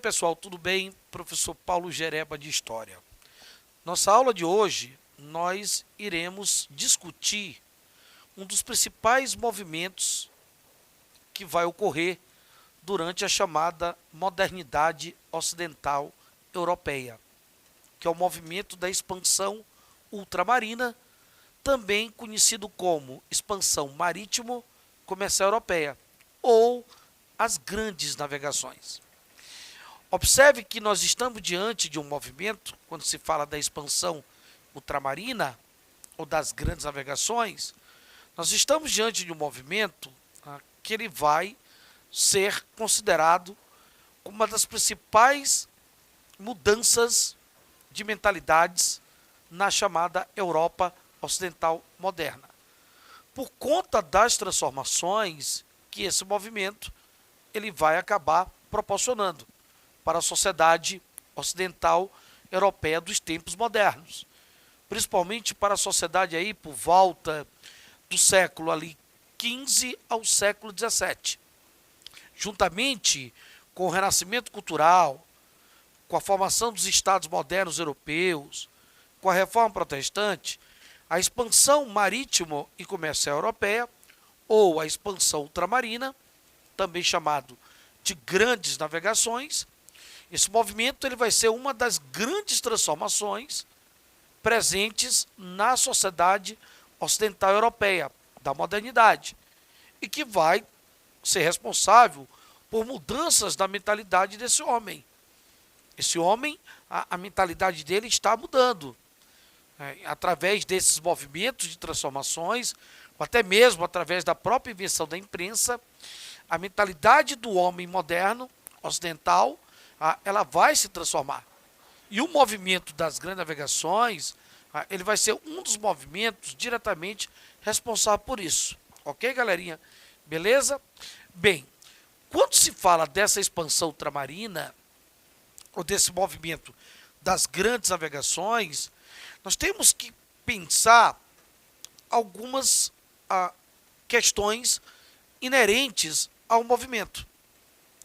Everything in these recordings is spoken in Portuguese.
pessoal, tudo bem? Professor Paulo Gereba de História. Nossa aula de hoje, nós iremos discutir um dos principais movimentos que vai ocorrer durante a chamada modernidade ocidental europeia, que é o movimento da expansão ultramarina, também conhecido como expansão marítimo-comercial europeia, ou as grandes navegações. Observe que nós estamos diante de um movimento, quando se fala da expansão ultramarina, ou das grandes navegações, nós estamos diante de um movimento que ele vai ser considerado como uma das principais mudanças de mentalidades na chamada Europa Ocidental moderna, por conta das transformações que esse movimento ele vai acabar proporcionando para a sociedade ocidental europeia dos tempos modernos, principalmente para a sociedade aí por volta do século ali 15 ao século 17. Juntamente com o renascimento cultural, com a formação dos estados modernos europeus, com a reforma protestante, a expansão marítimo e comercial europeia, ou a expansão ultramarina, também chamado de grandes navegações, esse movimento ele vai ser uma das grandes transformações presentes na sociedade ocidental europeia, da modernidade, e que vai ser responsável por mudanças na mentalidade desse homem. Esse homem, a mentalidade dele está mudando, através desses movimentos de transformações, ou até mesmo através da própria invenção da imprensa, a mentalidade do homem moderno, ocidental, ela vai se transformar. E o movimento das grandes navegações, ele vai ser um dos movimentos diretamente responsável por isso. Ok, galerinha? Beleza? Bem, quando se fala dessa expansão ultramarina, ou desse movimento das grandes navegações, nós temos que pensar algumas questões inerentes ao movimento.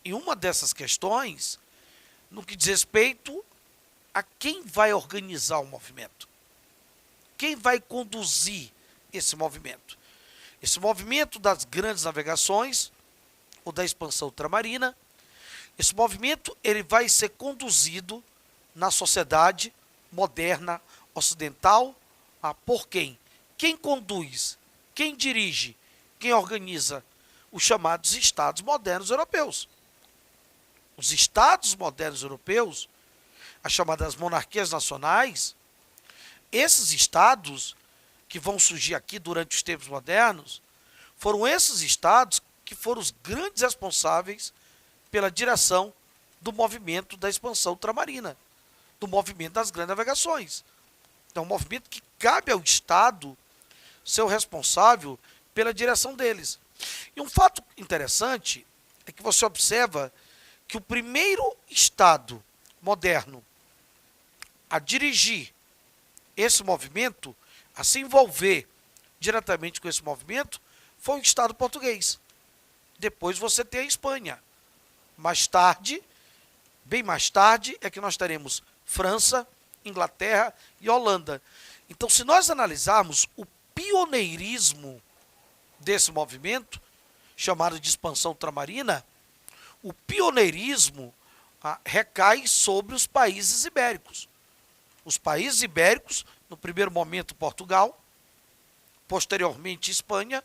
E uma dessas questões, no que diz respeito a quem vai organizar o movimento. Quem vai conduzir esse movimento? Esse movimento das grandes navegações, ou da expansão ultramarina, esse movimento ele vai ser conduzido na sociedade moderna ocidental por quem? Quem conduz, quem dirige, quem organiza os chamados estados modernos europeus. Os estados modernos europeus, as chamadas monarquias nacionais, esses estados que vão surgir aqui durante os tempos modernos, foram esses estados que foram os grandes responsáveis pela direção do movimento da expansão ultramarina, do movimento das grandes navegações. Então, é um movimento que cabe ao Estado ser o responsável pela direção deles. E um fato interessante é que você observa que o primeiro Estado moderno a dirigir esse movimento, a se envolver diretamente com esse movimento, foi o Estado português. Depois você tem a Espanha. Mais tarde, bem mais tarde, é que nós teremos França, Inglaterra e Holanda. Então, se nós analisarmos o pioneirismo desse movimento, chamado de expansão ultramarina, o pioneirismo recai sobre os países ibéricos. Os países ibéricos, no primeiro momento Portugal, posteriormente Espanha,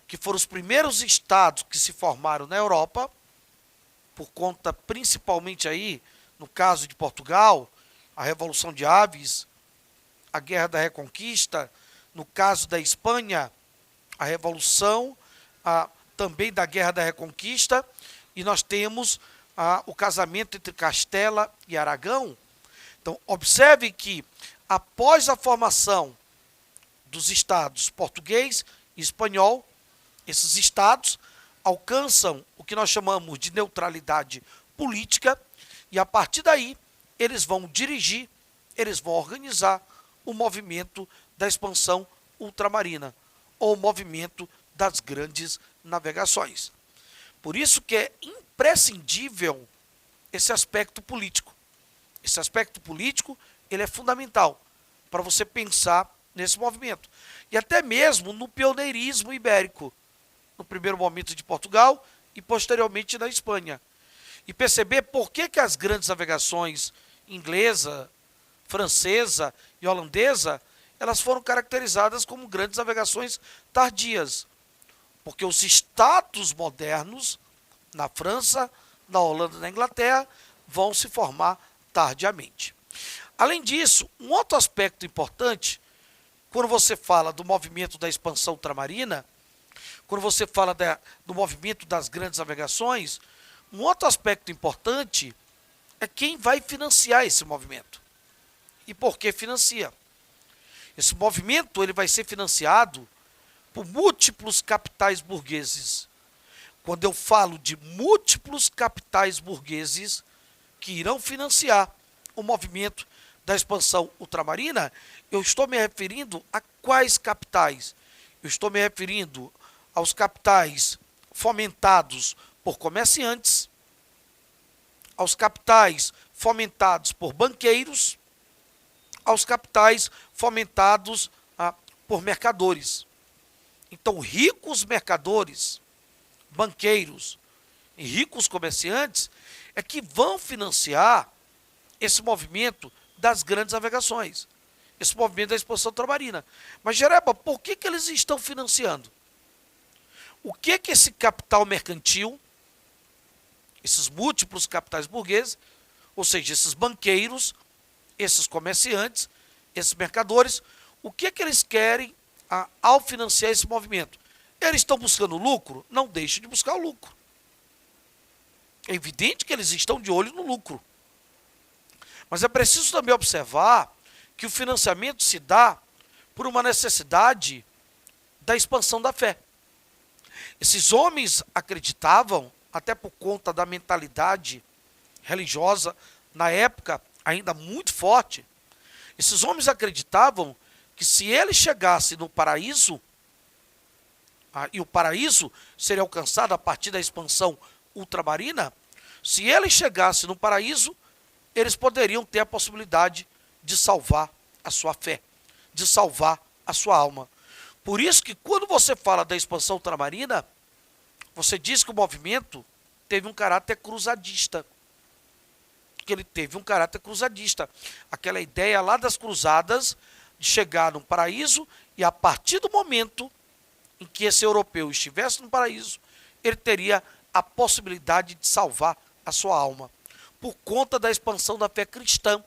que foram os primeiros estados que se formaram na Europa, por conta principalmente aí, no caso de Portugal, a Revolução de Aves, a Guerra da Reconquista, no caso da Espanha, a Revolução também da Guerra da Reconquista, e nós temos o casamento entre Castela e Aragão. Então, observe que após a formação dos estados português e espanhol, esses estados alcançam o que nós chamamos de neutralidade política e a partir daí eles vão dirigir, eles vão organizar o movimento da expansão ultramarina ou o movimento das grandes navegações. Por isso que é imprescindível esse aspecto político. Esse aspecto político, ele é fundamental para você pensar nesse movimento. E até mesmo no pioneirismo ibérico, no primeiro momento de Portugal e posteriormente na Espanha. E perceber por que as grandes navegações inglesa, francesa e holandesa, elas foram caracterizadas como grandes navegações tardias. Porque os estados modernos, na França, na Holanda e na Inglaterra, vão se formar tardiamente. Além disso, um outro aspecto importante, quando você fala do movimento da expansão ultramarina, quando você fala do movimento das grandes navegações, um outro aspecto importante é quem vai financiar esse movimento. E por que financia? Esse movimento ele vai ser financiado por múltiplos capitais burgueses. Quando eu falo de múltiplos capitais burgueses que irão financiar o movimento da expansão ultramarina, eu estou me referindo a quais capitais? Eu estou me referindo aos capitais fomentados por comerciantes, aos capitais fomentados por banqueiros, aos capitais fomentados por mercadores. Então, ricos mercadores, banqueiros e ricos comerciantes é que vão financiar esse movimento das grandes navegações, esse movimento da expansão ultramarina. Mas, Jereba, por que eles estão financiando? O que esse capital mercantil, esses múltiplos capitais burgueses, ou seja, esses banqueiros, esses comerciantes, esses mercadores, o que eles querem ao financiar esse movimento? Eles estão buscando lucro? Não deixem de buscar o lucro. É evidente que eles estão de olho no lucro. Mas é preciso também observar que o financiamento se dá por uma necessidade da expansão da fé. Esses homens acreditavam, até por conta da mentalidade religiosa, na época ainda muito forte, esses homens acreditavam que se eles chegassem no paraíso, e o paraíso seria alcançado a partir da expansão ultramarina, se eles chegassem no paraíso, eles poderiam ter a possibilidade de salvar a sua fé, de salvar a sua alma. Por isso que quando você fala da expansão ultramarina, você diz que o movimento teve um caráter cruzadista. Que ele teve um caráter cruzadista. Aquela ideia lá das cruzadas de chegar no paraíso e a partir do momento em que esse europeu estivesse no paraíso, ele teria a possibilidade de salvar a sua alma, por conta da expansão da fé cristã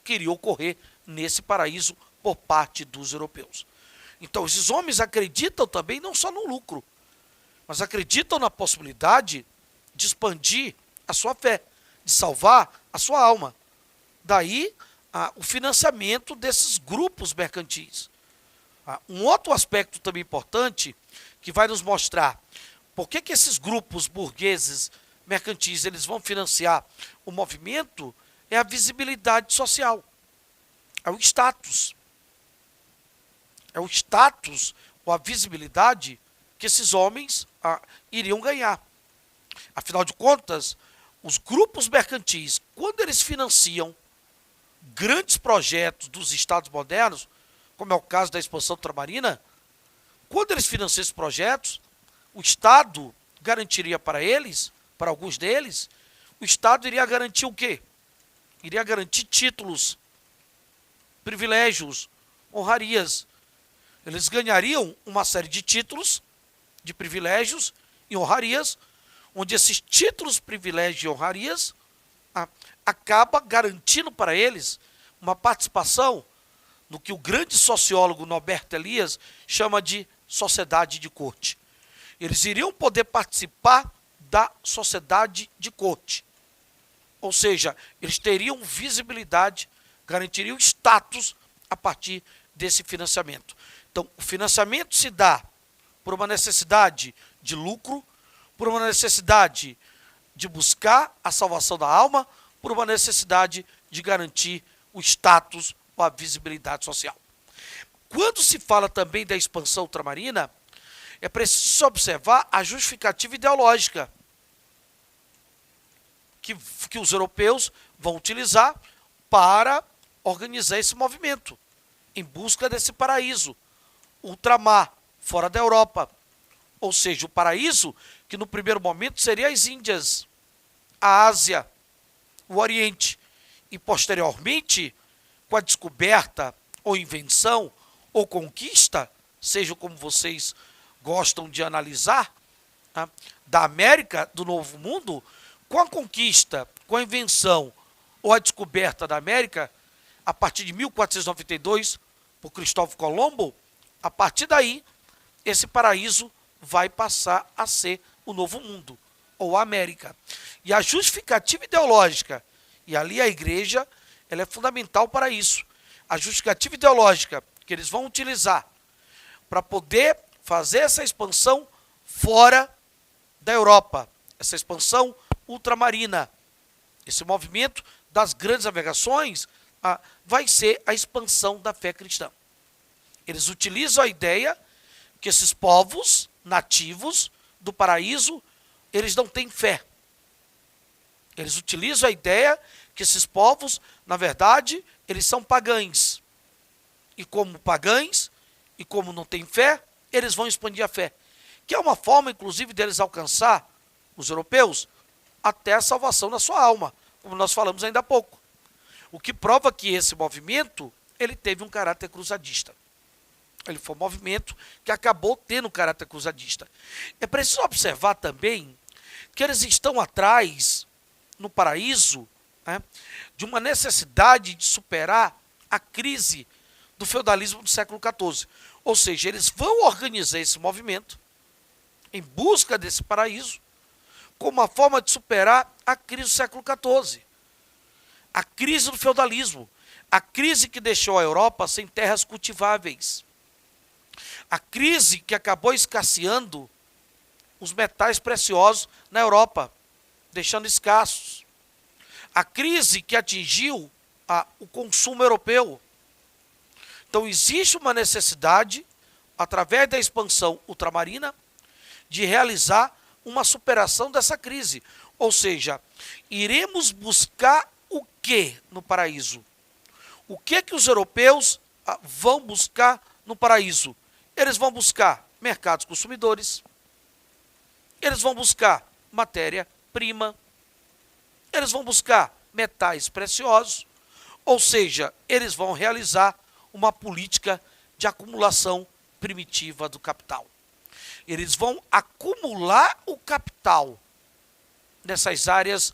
que iria ocorrer nesse paraíso por parte dos europeus. Então, esses homens acreditam também não só no lucro, mas acreditam na possibilidade de expandir a sua fé, de salvar a sua alma. Daí, o financiamento desses grupos mercantis. Um outro aspecto também importante, que vai nos mostrar por que esses grupos burgueses mercantis eles vão financiar o movimento, é a visibilidade social, é o status. É o status ou a visibilidade que esses homens iriam ganhar. Afinal de contas, os grupos mercantis, quando eles financiam grandes projetos dos estados modernos, como é o caso da expansão ultramarina, quando eles financiam esses projetos, o Estado garantiria para eles, para alguns deles, o Estado iria garantir o quê? Iria garantir títulos, privilégios, honrarias. Eles ganhariam uma série de títulos, de privilégios e honrarias, onde esses títulos, privilégios e honrarias acaba garantindo para eles uma participação no que o grande sociólogo Norberto Elias chama de sociedade de corte. Eles iriam poder participar da sociedade de corte. Ou seja, eles teriam visibilidade, garantiriam status a partir desse financiamento. Então, o financiamento se dá por uma necessidade de lucro, por uma necessidade de buscar a salvação da alma, por uma necessidade de garantir o status ou a visibilidade social. Quando se fala também da expansão ultramarina, é preciso observar a justificativa ideológica que os europeus vão utilizar para organizar esse movimento, em busca desse paraíso, ultramar, fora da Europa. Ou seja, o paraíso que no primeiro momento seria as Índias, a Ásia, o Oriente, e posteriormente, com a descoberta ou invenção ou conquista, seja como vocês gostam de analisar, tá, da América, do Novo Mundo, com a conquista, com a invenção ou a descoberta da América, a partir de 1492, por Cristóvão Colombo, a partir daí, esse paraíso vai passar a ser o Novo Mundo, ou a América. E a justificativa ideológica, e ali a igreja, ela é fundamental para isso, a justificativa ideológica que eles vão utilizar para poder fazer essa expansão fora da Europa, essa expansão ultramarina, esse movimento das grandes navegações, vai ser a expansão da fé cristã. Eles utilizam a ideia que esses povos nativos do paraíso, eles não têm fé. Eles utilizam a ideia que esses povos, na verdade, eles são pagães. E como pagães, e como não têm fé, eles vão expandir a fé. Que é uma forma, inclusive, deles alcançar, os europeus, até a salvação da sua alma, como nós falamos ainda há pouco. O que prova que esse movimento, ele teve um caráter cruzadista. Ele foi um movimento que acabou tendo um caráter cruzadista. É preciso observar também que eles estão atrás, no paraíso, né, de uma necessidade de superar a crise do feudalismo do século XIV. Ou seja, eles vão organizar esse movimento em busca desse paraíso como uma forma de superar a crise do século XIV. A crise do feudalismo, a crise que deixou a Europa sem terras cultiváveis, a crise que acabou escasseando os metais preciosos na Europa, deixando escassos, a crise que atingiu o consumo europeu. Então existe uma necessidade, através da expansão ultramarina, de realizar uma superação dessa crise. Ou seja, iremos buscar o que no paraíso? O que os europeus vão buscar no paraíso? Eles vão buscar mercados consumidores, eles vão buscar matéria-prima, eles vão buscar metais preciosos, ou seja, eles vão realizar uma política de acumulação primitiva do capital. Eles vão acumular o capital nessas áreas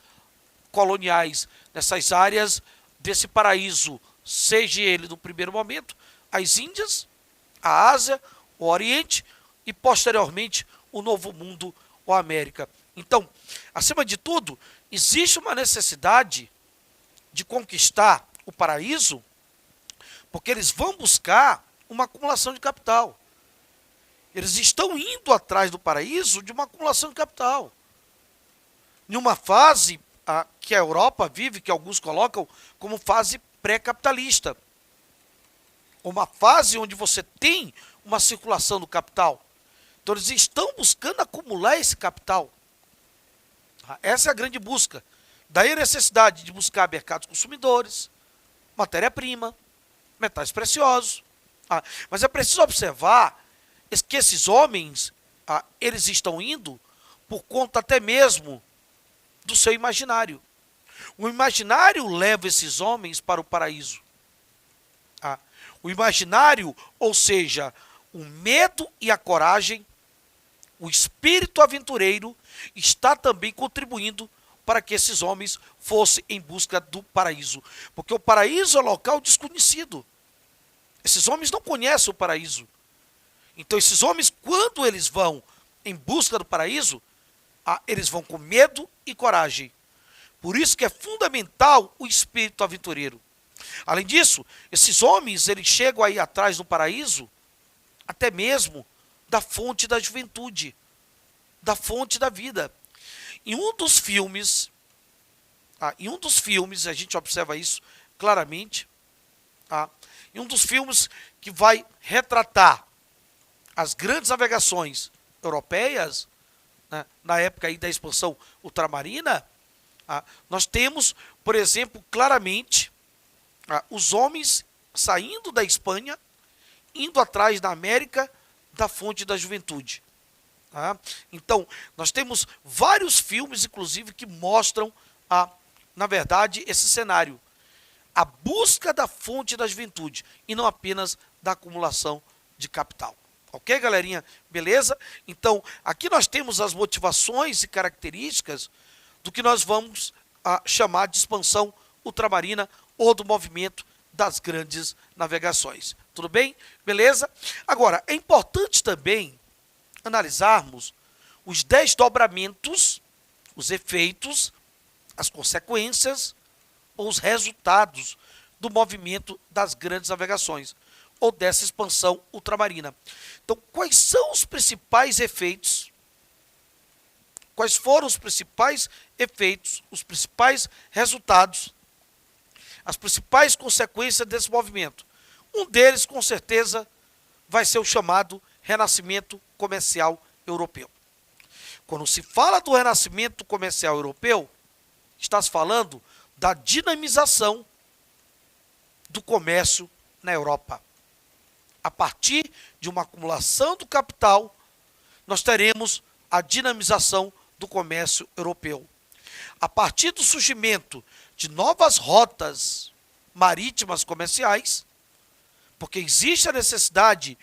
coloniais, nessas áreas desse paraíso, seja ele no primeiro momento, as Índias, a Ásia, o Oriente e posteriormente o Novo Mundo ou a América. Então, acima de tudo, existe uma necessidade de conquistar o paraíso, porque eles vão buscar uma acumulação de capital. Eles estão indo atrás do paraíso de uma acumulação de capital. Em uma fase que a Europa vive, que alguns colocam como fase pré-capitalista. Uma fase onde você tem uma circulação do capital. Então eles estão buscando acumular esse capital. Essa é a grande busca. Daí a necessidade de buscar mercados consumidores, matéria-prima, metais preciosos. Mas é preciso observar que esses homens, eles estão indo por conta até mesmo do seu imaginário. O imaginário leva esses homens para o paraíso. O imaginário, ou seja, o medo e a coragem, o espírito aventureiro, está também contribuindo para que esses homens fossem em busca do paraíso. Porque o paraíso é um local desconhecido. Esses homens não conhecem o paraíso. Então esses homens, quando eles vão em busca do paraíso, eles vão com medo e coragem. Por isso que é fundamental o espírito aventureiro. Além disso, esses homens, eles chegam aí atrás do paraíso, até mesmo da fonte da juventude, da fonte da vida. Em um dos filmes, a gente observa isso claramente, em um dos filmes que vai retratar as grandes navegações europeias, né, na época aí da expansão ultramarina, Nós temos, por exemplo, claramente os homens saindo da Espanha, indo atrás da América, da fonte da juventude. Então, nós temos vários filmes, inclusive, que mostram, na verdade, esse cenário. A busca da fonte da juventude e não apenas da acumulação de capital. Ok, galerinha? Beleza? Então, aqui nós temos as motivações e características do que nós vamos chamar de expansão ultramarina ou do movimento das grandes navegações. Tudo bem? Beleza? Agora, é importante também analisarmos os desdobramentos, os efeitos, as consequências ou os resultados do movimento das grandes navegações ou dessa expansão ultramarina. Então, quais são os principais efeitos? Quais foram os principais efeitos, os principais resultados, as principais consequências desse movimento? Um deles, com certeza, vai ser o chamado renascimento comercial europeu. Quando se fala do renascimento comercial europeu, está se falando da dinamização do comércio na Europa. A partir de uma acumulação do capital, nós teremos a dinamização do comércio europeu. A partir do surgimento de novas rotas marítimas comerciais, porque existe a necessidade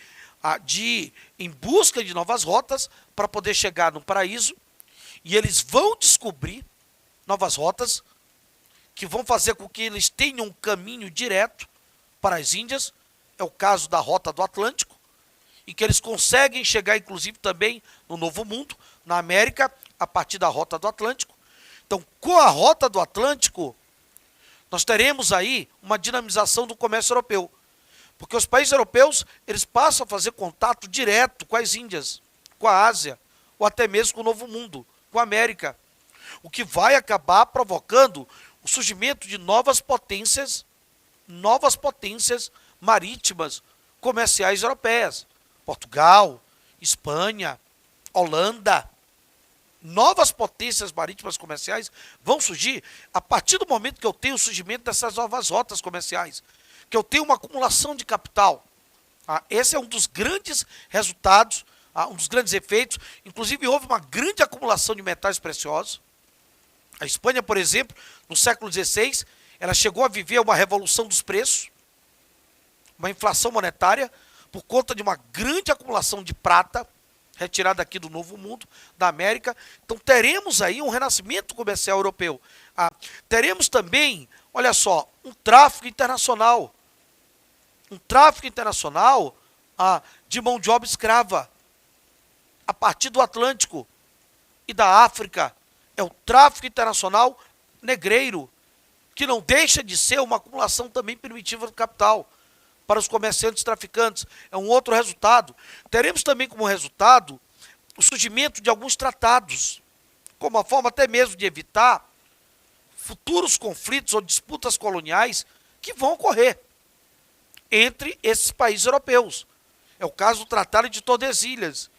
de ir em busca de novas rotas para poder chegar no paraíso, e eles vão descobrir novas rotas que vão fazer com que eles tenham um caminho direto para as Índias. É o caso da Rota do Atlântico, e que eles conseguem chegar, inclusive, também no Novo Mundo, na América, a partir da Rota do Atlântico. Então, com a Rota do Atlântico, nós teremos aí uma dinamização do comércio europeu, porque os países europeus, eles passam a fazer contato direto com as Índias, com a Ásia, ou até mesmo com o Novo Mundo, com a América, o que vai acabar provocando o surgimento de novas potências marítimas comerciais europeias. Portugal, Espanha, Holanda. Novas potências marítimas comerciais vão surgir a partir do momento que eu tenho o surgimento dessas novas rotas comerciais, que eu tenho uma acumulação de capital. Esse é um dos grandes resultados, um dos grandes efeitos. Inclusive, houve uma grande acumulação de metais preciosos. A Espanha, por exemplo, no século XVI, ela chegou a viver uma revolução dos preços, uma inflação monetária, por conta de uma grande acumulação de prata, retirada aqui do Novo Mundo, da América. Então, teremos aí um renascimento comercial europeu. Teremos também, olha só, um tráfico internacional. Um tráfico internacional de mão de obra escrava, a partir do Atlântico e da África. É o tráfico internacional negreiro, que não deixa de ser uma acumulação também primitiva do capital para os comerciantes traficantes. É um outro resultado. Teremos também como resultado o surgimento de alguns tratados, como uma forma até mesmo de evitar futuros conflitos ou disputas coloniais que vão ocorrer entre esses países europeus. É o caso do Tratado de Tordesilhas,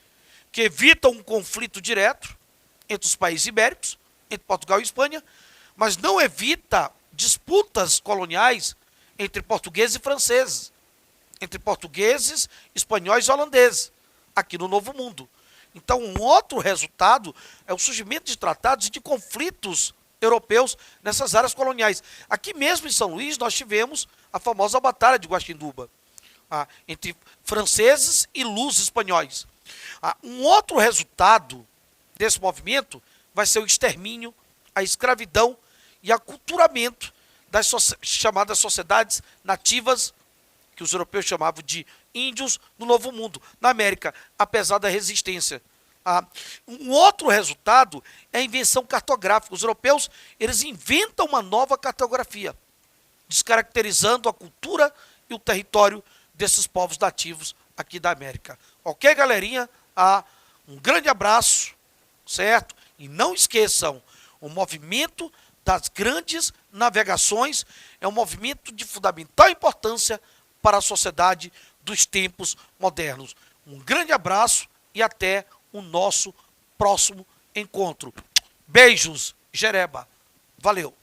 que evita um conflito direto entre os países ibéricos, entre Portugal e Espanha, mas não evita disputas coloniais entre portugueses e franceses, entre portugueses, espanhóis e holandeses, aqui no Novo Mundo. Então, um outro resultado é o surgimento de tratados e de conflitos europeus nessas áreas coloniais. Aqui mesmo em São Luís, nós tivemos a famosa Batalha de Guaxinduba, entre franceses e lusos espanhóis. Um outro resultado desse movimento vai ser o extermínio, a escravidão e aculturamento das chamadas sociedades nativas, que os europeus chamavam de índios, no Novo Mundo, na América, apesar da resistência. Um outro resultado é a invenção cartográfica. Os europeus, eles inventam uma nova cartografia, descaracterizando a cultura e o território desses povos nativos aqui da América. Ok, galerinha? Um grande abraço, certo? E não esqueçam, o movimento das grandes navegações é um movimento de fundamental importância para a sociedade dos tempos modernos. Um grande abraço e até o nosso próximo encontro. Beijos, Jereba. Valeu!